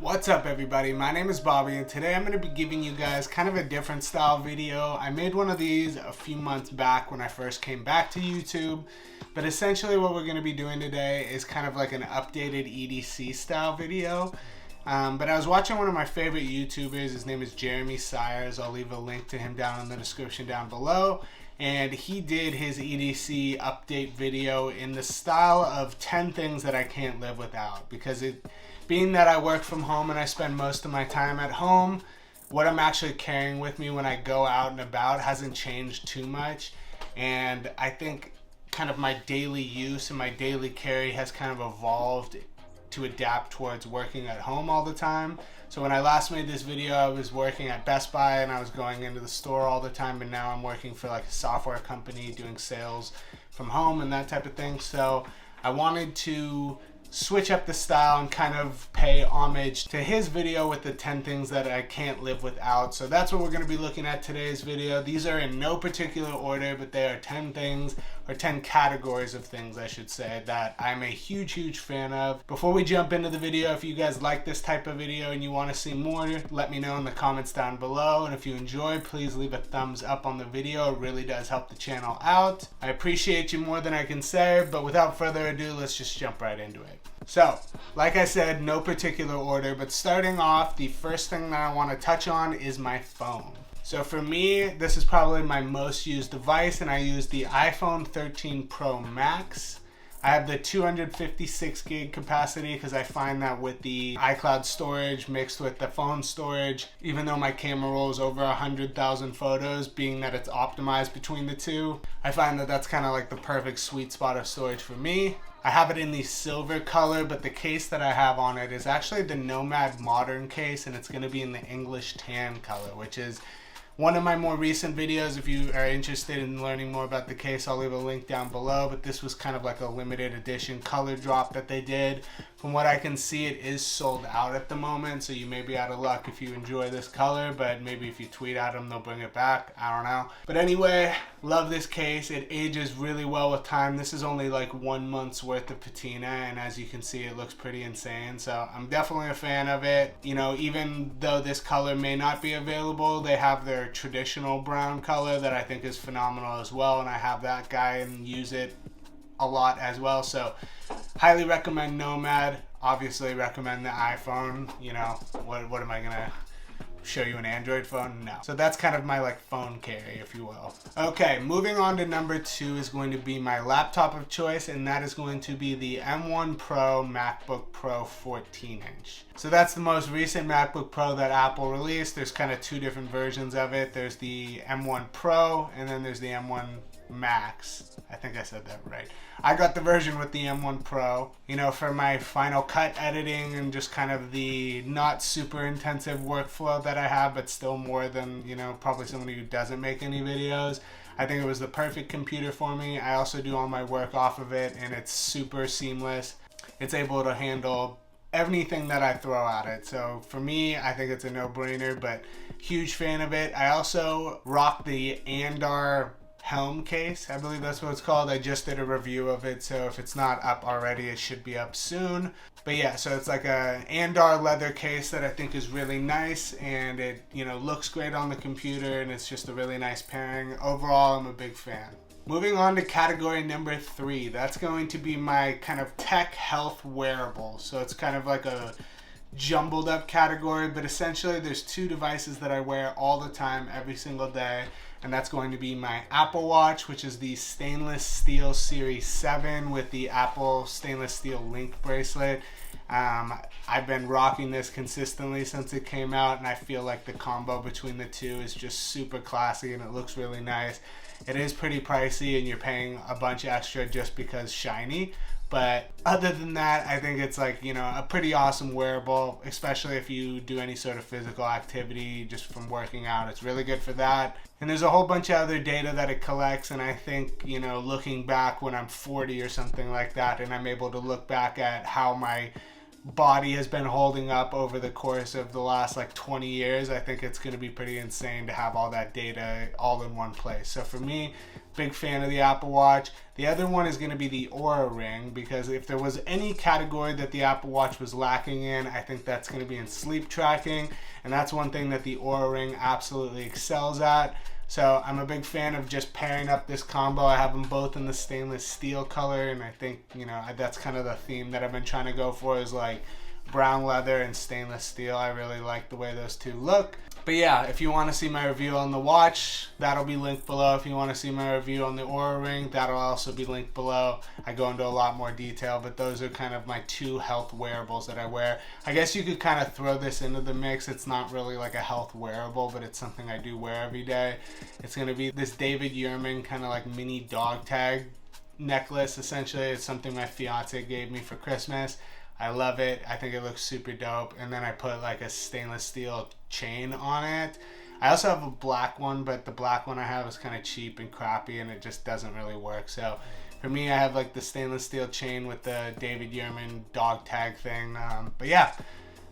What's up everybody, my name is Bobby and today I'm going to be giving you guys kind of a different style video. I made one of these a few months back when I first came back to YouTube, but essentially what we're going to be doing today is kind of like an updated EDC style video. But I was watching one of my favorite YouTubers, his name is Jeremy Siers. I'll leave a link to him down in the description down below. And he did his EDC update video in the style of 10 things that I can't live without, because being that I work from home and I spend most of my time at home, what I'm actually carrying with me when I go out and about hasn't changed too much. And I think kind of my daily use and my daily carry has kind of evolved to adapt towards working at home all the time. So when I last made this video, I was working at Best Buy and I was going into the store all the time, and now I'm working for like a software company doing sales from home and that type of thing. So I wanted to switch up the style and kind of pay homage to his video with the 10 things that I can't live without. So that's what we're going to be looking at today's video. These are in no particular order, but they are 10 things, or 10 categories of things I should say, that I'm a huge fan of. Before we jump into the video, if you guys like this type of video and you want to see more, let me know in the comments down below. And if you enjoy, please leave a thumbs up on the video. It really does help the channel out. I appreciate you more than I can say, but without further ado, let's just jump right into it. So, like I said, no particular order, but starting off, the first thing that I want to touch on is my phone. So for me, this is probably my most used device, and I use the iPhone 13 Pro Max. I have the 256 gig capacity because I find that with the iCloud storage mixed with the phone storage, even though my camera rolls over 100,000 photos, being that it's optimized between the two, I find that that's kind of like the perfect sweet spot of storage for me. I have it in the silver color, but the case that I have on it is actually the Nomad Modern case, and it's going to be in the English tan color, which is one of my more recent videos. If you are interested in learning more about the case, I'll leave a link down below, but this was kind of like a limited edition color drop that they did. From what I can see, it is sold out at the moment, so you may be out of luck if you enjoy this color, but maybe if you tweet at them, they'll bring it back. I don't know. But anyway, love this case. It ages really well with time. This is only like 1 month's worth of patina, and as you can see, it looks pretty insane. So I'm definitely a fan of it. You know, even though this color may not be available, they have their traditional brown color that I think is phenomenal as well, and I have that guy and use it a lot as well. So highly recommend Nomad. Obviously recommend the iPhone. You know, what am I gonna show you, an Android phone? No. So that's kind of my like phone carry, if you will. Okay, moving on to number 2 is going to be my laptop of choice, and that is going to be the M1 Pro MacBook Pro 14-inch. So that's the most recent MacBook Pro that Apple released. There's kind of 2 different versions of it. There's the M1 Pro, and then there's the M1 Max. I think I said that right. I got the version with the M1 Pro, you know, for my Final Cut editing and just kind of the not super intensive workflow that I have, but still more than, you know, probably somebody who doesn't make any videos. I think it was the perfect computer for me. I also do all my work off of it, and it's super seamless. It's able to handle anything that I throw at it. So for me, I think it's a no-brainer, but huge fan of it. I also rock the Andar helm case. I believe that's what it's called. I just did a review of it, so if it's not up already, it should be up soon. But yeah, so it's like a Andar leather case that I think is really nice, and it, you know, looks great on the computer, and it's just a really nice pairing. Overall, I'm a big fan. Moving on to category number 3, that's going to be my kind of tech health wearable. So it's kind of like a jumbled up category, but essentially there's 2 devices that I wear all the time, every single day, and that's going to be my Apple Watch, which is the stainless steel Series 7 with the Apple stainless steel link bracelet. I've been rocking this consistently since it came out, and I feel like the combo between the 2 is just super classy, and it looks really nice. It is pretty pricey, and you're paying a bunch extra just because shiny. But other than that, I think it's like, you know, a pretty awesome wearable, especially if you do any sort of physical activity just from working out. It's really good for that. And there's a whole bunch of other data that it collects, and I think, you know, looking back when I'm 40 or something like that, and I'm able to look back at how my body has been holding up over the course of the last like 20 years, I think it's going to be pretty insane to have all that data all in one place. So for me, Big fan of the Apple Watch. The other one is going to be the Oura Ring, because if there was any category that the Apple Watch was lacking in, I think that's going to be in sleep tracking, and that's one thing that the Oura Ring absolutely excels at. So I'm a big fan of just pairing up this combo. I have them both in the stainless steel color, and I think, you know, that's kind of the theme that I've been trying to go for, is like brown leather and stainless steel. I really like the way those two look. But yeah, if you want to see my review on the watch, that'll be linked below. If you want to see my review on the Oura Ring, that'll also be linked below. I go into a lot more detail, but those are kind of my two health wearables that I wear. I guess you could kind of throw this into the mix. It's not really like a health wearable, but it's something I do wear every day. It's going to be this David Yurman kind of like mini dog tag necklace, essentially. It's something my fiance gave me for Christmas. I love it. I think it looks super dope. And then I put like a stainless steel chain on it. I also have a black one, but the black one I have is kind of cheap and crappy, and it just doesn't really work. So for me, I have like the stainless steel chain with the David Yurman dog tag thing. But yeah,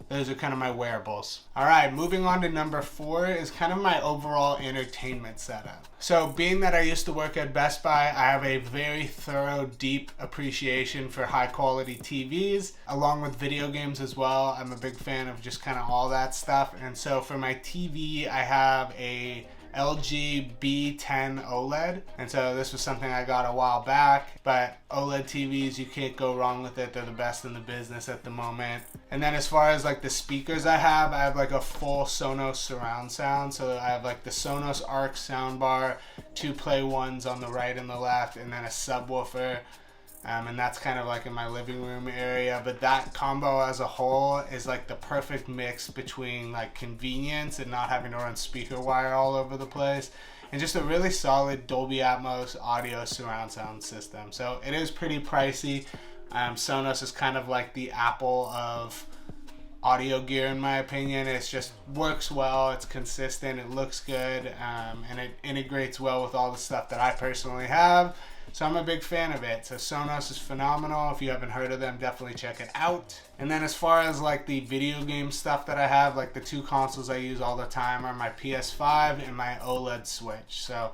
those are kind of my wearables. All right, moving on to number 4 is kind of my overall entertainment setup. So being that I used to work at Best Buy, I have a very thorough, deep appreciation for high quality TVs, along with video games as well. I'm a big fan of just kind of all that stuff. And so for my TV, I have a LG B10 OLED, and so this was something I got a while back, but OLED TVs, you can't go wrong with it. They're the best in the business at the moment. And then as far as like the speakers I have like a full Sonos surround sound. So I have like the Sonos Arc soundbar, 2 Play Ones on the right and the left, and then a subwoofer. And that's kind of like in my living room area. But that combo as a whole is like the perfect mix between like convenience and not having to run speaker wire all over the place, and just a really solid Dolby Atmos audio surround sound system. So it is pretty pricey. Sonos is kind of like the Apple of audio gear in my opinion. It just works well, it's consistent, it looks good, and it integrates well with all the stuff that I personally have. So I'm a big fan of it. So Sonos is phenomenal. If you haven't heard of them, definitely check it out. And then as far as like the video game stuff that I have, like the 2 consoles I use all the time are my PS5 and my OLED Switch. So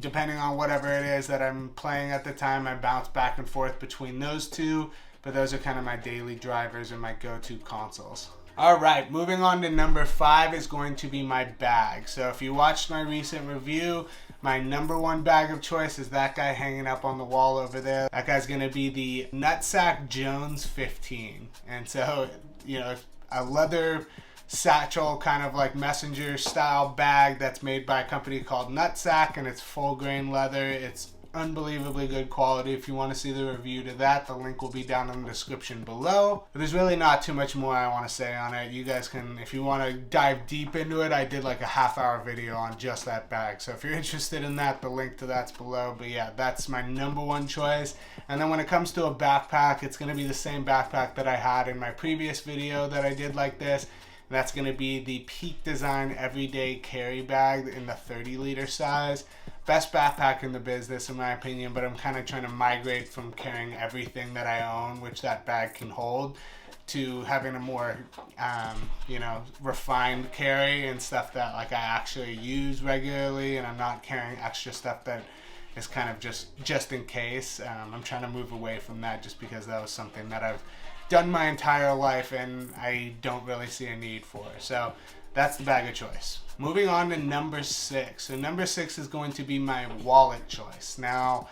depending on whatever it is that I'm playing at the time, I bounce back and forth between those two. But those are kind of my daily drivers and my go-to consoles. All right, moving on to number 5 is going to be my bag. So if you watched my recent review, my number 1 bag of choice is that guy hanging up on the wall over there. That guy's going to be the Nutsack Jones 15. And so, you know, a leather satchel kind of like messenger style bag that's made by a company called Nutsack, and it's full grain leather. It's unbelievably good quality. If you want to see the review to that, the link will be down in the description below. But there's really not too much more I want to say on it. You guys can, if you want to dive deep into it, I did like a half-hour video on just that bag. So if you're interested in that, the link to that's below. But yeah, that's my number 1 choice. And then when it comes to a backpack, it's going to be the same backpack that I had in my previous video that I did like this. And that's going to be the Peak Design Everyday Carry Bag in the 30-liter size. Best backpack in the business in my opinion, but I'm kind of trying to migrate from carrying everything that I own, which that bag can hold, to having a more, you know, refined carry and stuff that like I actually use regularly, and I'm not carrying extra stuff that is kind of just in case. I'm trying to move away from that just because that was something that I've done my entire life and I don't really see a need for. So that's the bag of choice. Moving on to number 6. So number 6 is going to be my wallet choice. Now,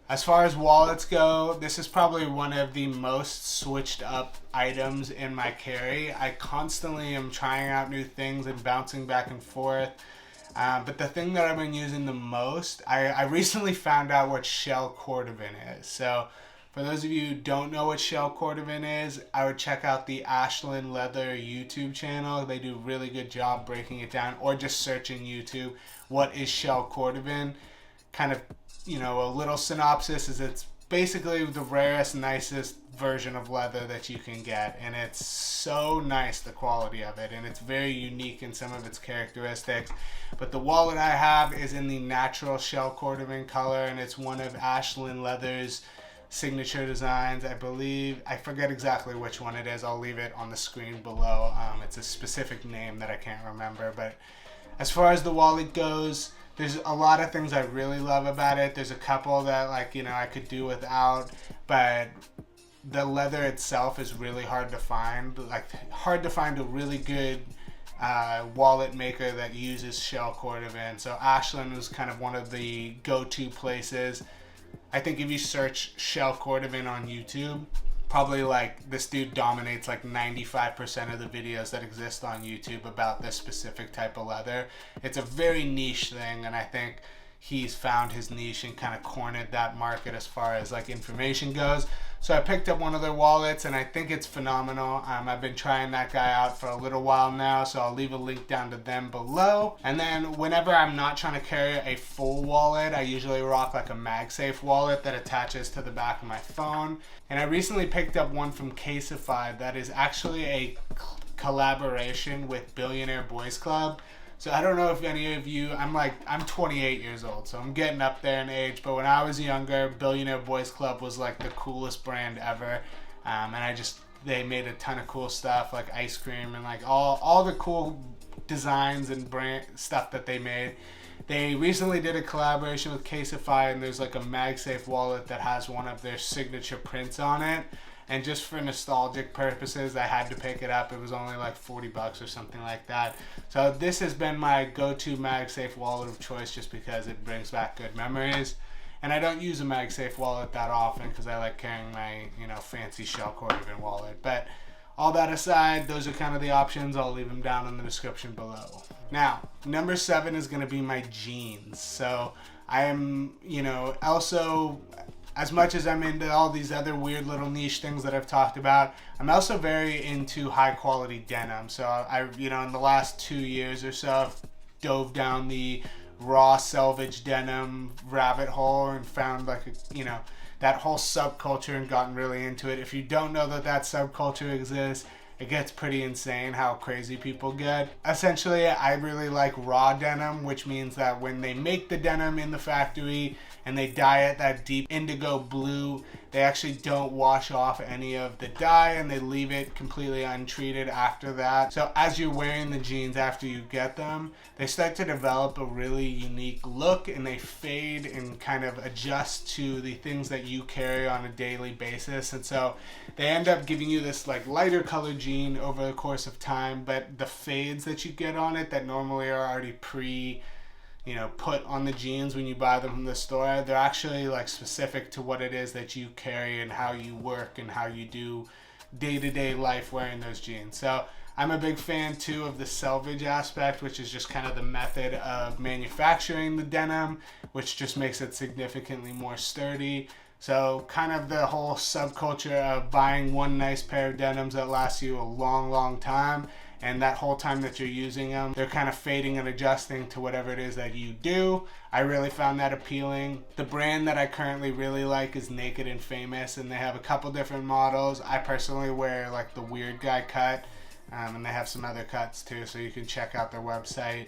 as far as wallets go, this is probably one of the most switched up items in my carry. I constantly am trying out new things and bouncing back and forth. But the thing that I've been using the most, I recently found out what shell cordovan is. So for those of you who don't know what shell cordovan is, I would check out the Ashland Leather YouTube channel. They do a really good job breaking it down, or just searching YouTube, what is shell cordovan? Kind of, you know, a little synopsis is it's basically the rarest, nicest version of leather that you can get, and it's so nice, the quality of it, and it's very unique in some of its characteristics. But the wallet I have is in the natural shell cordovan color, and it's one of Ashland Leather's signature designs, I believe. I forget exactly which one it is. I'll leave it on the screen below. It's a specific name that I can't remember. But as far as the wallet goes, There's a lot of things I really love about it. There's a couple that, like, you know, I could do without, but the leather itself is really hard to find. Like, hard to find a really good wallet maker that uses shell cordovan. So Ashland was kind of one of the go-to places. I think if you search shell cordovan on YouTube, probably like this dude dominates like 95% of the videos that exist on YouTube about this specific type of leather. It's a very niche thing, and I think he's found his niche and kind of cornered that market as far as like information goes. So I picked up one of their wallets, and I think it's phenomenal. I've been trying that guy out for a little while now, so I'll leave a link down to them below. And then whenever I'm not trying to carry a full wallet, I usually rock like a MagSafe wallet that attaches to the back of my phone. And I recently picked up one from Caseify that is actually a collaboration with Billionaire Boys Club. So I don't know if any of you, I'm 28 years old, so I'm getting up there in age, but when I was younger, Billionaire Boys Club was like the coolest brand ever, and they made a ton of cool stuff, like ice cream and like all the cool designs and brand stuff that they made. They recently did a collaboration with Caseify, and there's like a MagSafe wallet that has one of their signature prints on it. And just for nostalgic purposes, I had to pick it up. It was only like 40 bucks or something like that. So this has been my go-to MagSafe wallet of choice just because it brings back good memories. And I don't use a MagSafe wallet that often because I like carrying my, you know, fancy shell cordovan wallet. But all that aside, those are kind of the options. I'll leave them down in the description below. Now, number 7 is going to be my jeans. So I am, you know, also, as much as I'm into all these other weird little niche things that I've talked about, I'm also very into high quality denim. So I, you know, in the last 2 years or so, I've dove down the raw selvage denim rabbit hole and found like, you know, that whole subculture and gotten really into it. If you don't know that that subculture exists, it gets pretty insane how crazy people get. Essentially, I really like raw denim, which means that when they make the denim in the factory and they dye it that deep indigo blue, they actually don't wash off any of the dye and they leave it completely untreated after that. So as you're wearing the jeans after you get them, they start to develop a really unique look and they fade and kind of adjust to the things that you carry on a daily basis. And so they end up giving you this like lighter color jean over the course of time, but the fades that you get on it that normally are already put on the jeans when you buy them from the store, they're actually like specific to what it is that you carry and how you work and how you do day-to-day life wearing those jeans. So I'm a big fan too of the selvage aspect, which is just kind of the method of manufacturing the denim, which just makes it significantly more sturdy. So kind of the whole subculture of buying one nice pair of denims that lasts you a long, long time, and that whole time that you're using them, they're kind of fading and adjusting to whatever it is that you do. I really found that appealing. The brand that I currently really like is Naked and Famous, and they have a couple different models. I personally wear like the weird guy cut, and they have some other cuts too, so you can check out their website.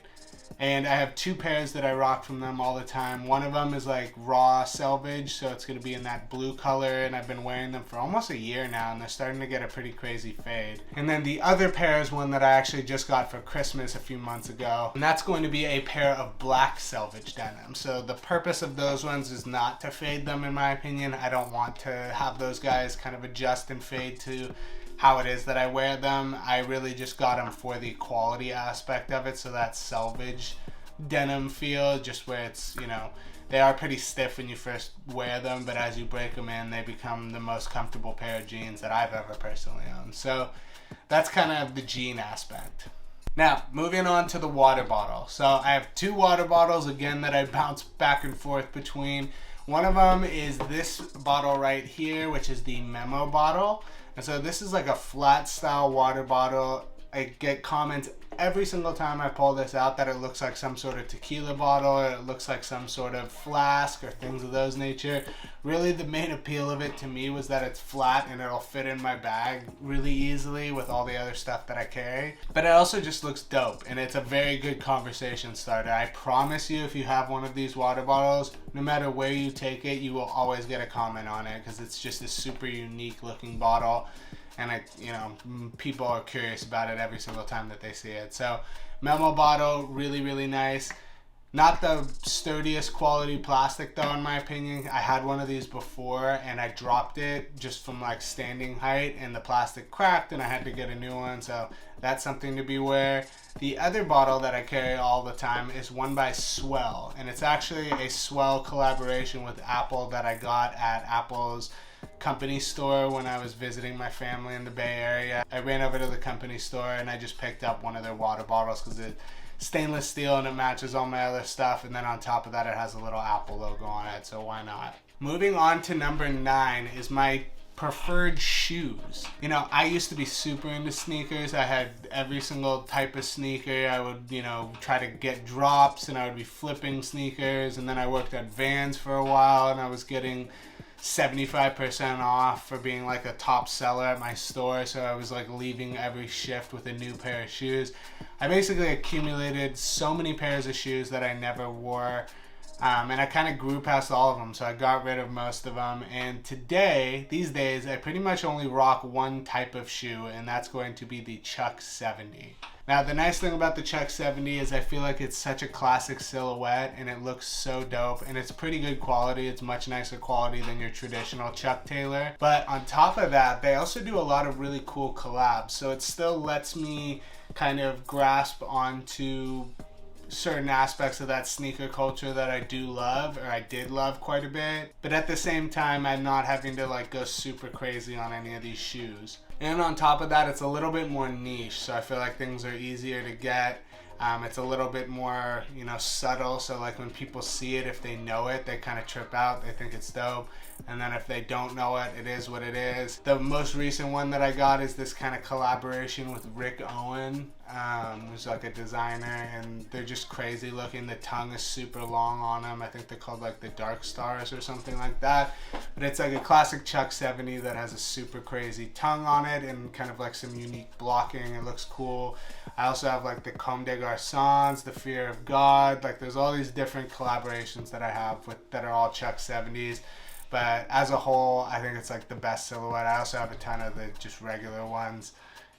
And I have 2 pairs that I rock from them all the time. One of them is like raw selvage, so it's going to be in that blue color, and I've been wearing them for almost a year now, and they're starting to get a pretty crazy fade. And then the other pair is one that I actually just got for Christmas a few months ago, and that's going to be a pair of black selvage denim. So the purpose of those ones is not to fade them, in my opinion. I don't want to have those guys kind of adjust and fade to how it is that I wear them. I really just got them for the quality aspect of it, so that selvage denim feel, just where it's, you know, they are pretty stiff when you first wear them, but as you break them in, they become the most comfortable pair of jeans that I've ever personally owned. So that's kind of the jean aspect. Now, moving on to the water bottle. So I have 2 water bottles, again, that I bounce back and forth between. One of them is this bottle right here, which is the Memo bottle. And so this is like a flat style water bottle. I get comments every single time I pull this out that it looks like some sort of tequila bottle, or it looks like some sort of flask or things of those nature. Really, the main appeal of it to me was that it's flat and it'll fit in my bag really easily with all the other stuff that I carry. But it also just looks dope, and it's a very good conversation starter. I promise you, if you have one of these water bottles, no matter where you take it, you will always get a comment on it because it's just a super unique looking bottle. And people are curious about it every single time that they see it. So Memo bottle, really, really nice. Not the sturdiest quality plastic though, in my opinion. I had one of these before and I dropped it just from like standing height and the plastic cracked and I had to get a new one, so that's something to beware. The other bottle that I carry all the time is one by Swell, and it's actually a Swell collaboration with Apple that I got at Apple's company store when I was visiting my family in the Bay Area. I ran over to the company store and I just picked up one of their water bottles because it's stainless steel and it matches all my other stuff, and then on top of that it has a little Apple logo on it, so why not? Moving on to number 9 is my preferred shoes. You know, I used to be super into sneakers. I had every single type of sneaker. I would, you know, try to get drops and I would be flipping sneakers, and then I worked at Vans for a while and I was getting 75% off for being like a top seller at my store, so I was like leaving every shift with a new pair of shoes. I basically accumulated so many pairs of shoes that I never wore, and I kind of grew past all of them, so I got rid of most of them. And these days, I pretty much only rock one type of shoe, and that's going to be the Chuck 70. Now, the nice thing about the Chuck 70 is I feel like it's such a classic silhouette and it looks so dope, and it's pretty good quality. It's much nicer quality than your traditional Chuck Taylor. But on top of that, they also do a lot of really cool collabs, so it still lets me kind of grasp onto certain aspects of that sneaker culture that I do love, or I did love quite a bit, but at the same time I'm not having to like go super crazy on any of these shoes. And on top of that, it's a little bit more niche, so I feel like things are easier to get. It's a little bit more, you know, subtle, so like when people see it, if they know it, they kind of trip out, they think it's dope, and then if they don't know it, it is what it is. The most recent one that I got is this kind of collaboration with Rick Owen, who's like a designer, and they're just crazy looking. The tongue is super long on them. I think they're called like the Dark Stars or something like that, but it's like a classic Chuck 70 that has a super crazy tongue on it and kind of like some unique blocking. It looks cool. I also have like the Comme des Garçons, the Fear of God. Like there's all these different collaborations that I have that are all Chuck 70s. But as a whole, I think it's like the best silhouette. I also have a ton of the just regular ones.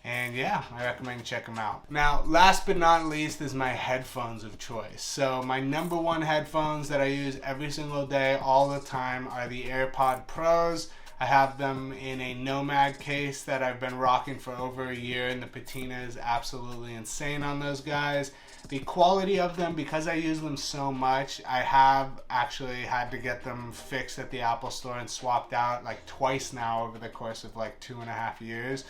And yeah, I recommend you check them out. Now, last but not least is my headphones of choice. So my number one headphones that I use every single day, all the time, are the AirPod Pros. I have them in a Nomad case that I've been rocking for over a year, and the patina is absolutely insane on those guys. The quality of them, because I use them so much, I have actually had to get them fixed at the Apple store and swapped out like twice now over the course of like 2.5 years.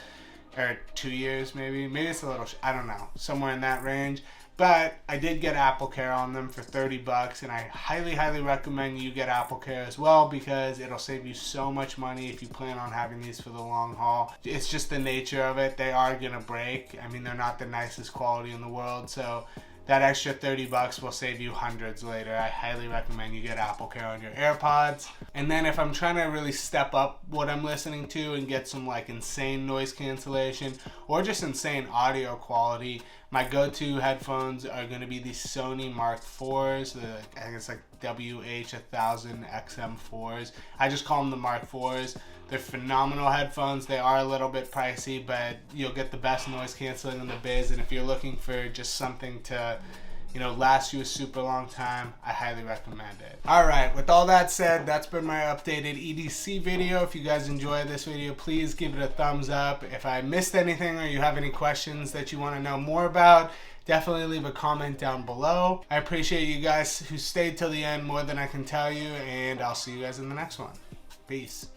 Or 2 years maybe it's a little, I don't know, somewhere in that range. But I did get Apple Care on them for $30, and I highly recommend you get Apple Care as well, because it'll save you so much money if you plan on having these for the long haul. It's just the nature of it. They are gonna break. I mean, they're not the nicest quality in the world, so that extra $30 will save you hundreds later. I highly recommend you get Apple Care on your AirPods. And then if I'm trying to really step up what I'm listening to and get some like insane noise cancellation or just insane audio quality, my go-to headphones are going to be the Sony Mark IVs. I think it's like WH-1000 XM4s. I just call them the Mark IVs. They're phenomenal headphones. They are a little bit pricey, but you'll get the best noise canceling in the biz. And if you're looking for just something to, you know, last you a super long time, I highly recommend it. Alright, with all that said, that's been my updated EDC video. If you guys enjoyed this video, please give it a thumbs up. If I missed anything or you have any questions that you want to know more about, definitely leave a comment down below. I appreciate you guys who stayed till the end more than I can tell you, and I'll see you guys in the next one. Peace.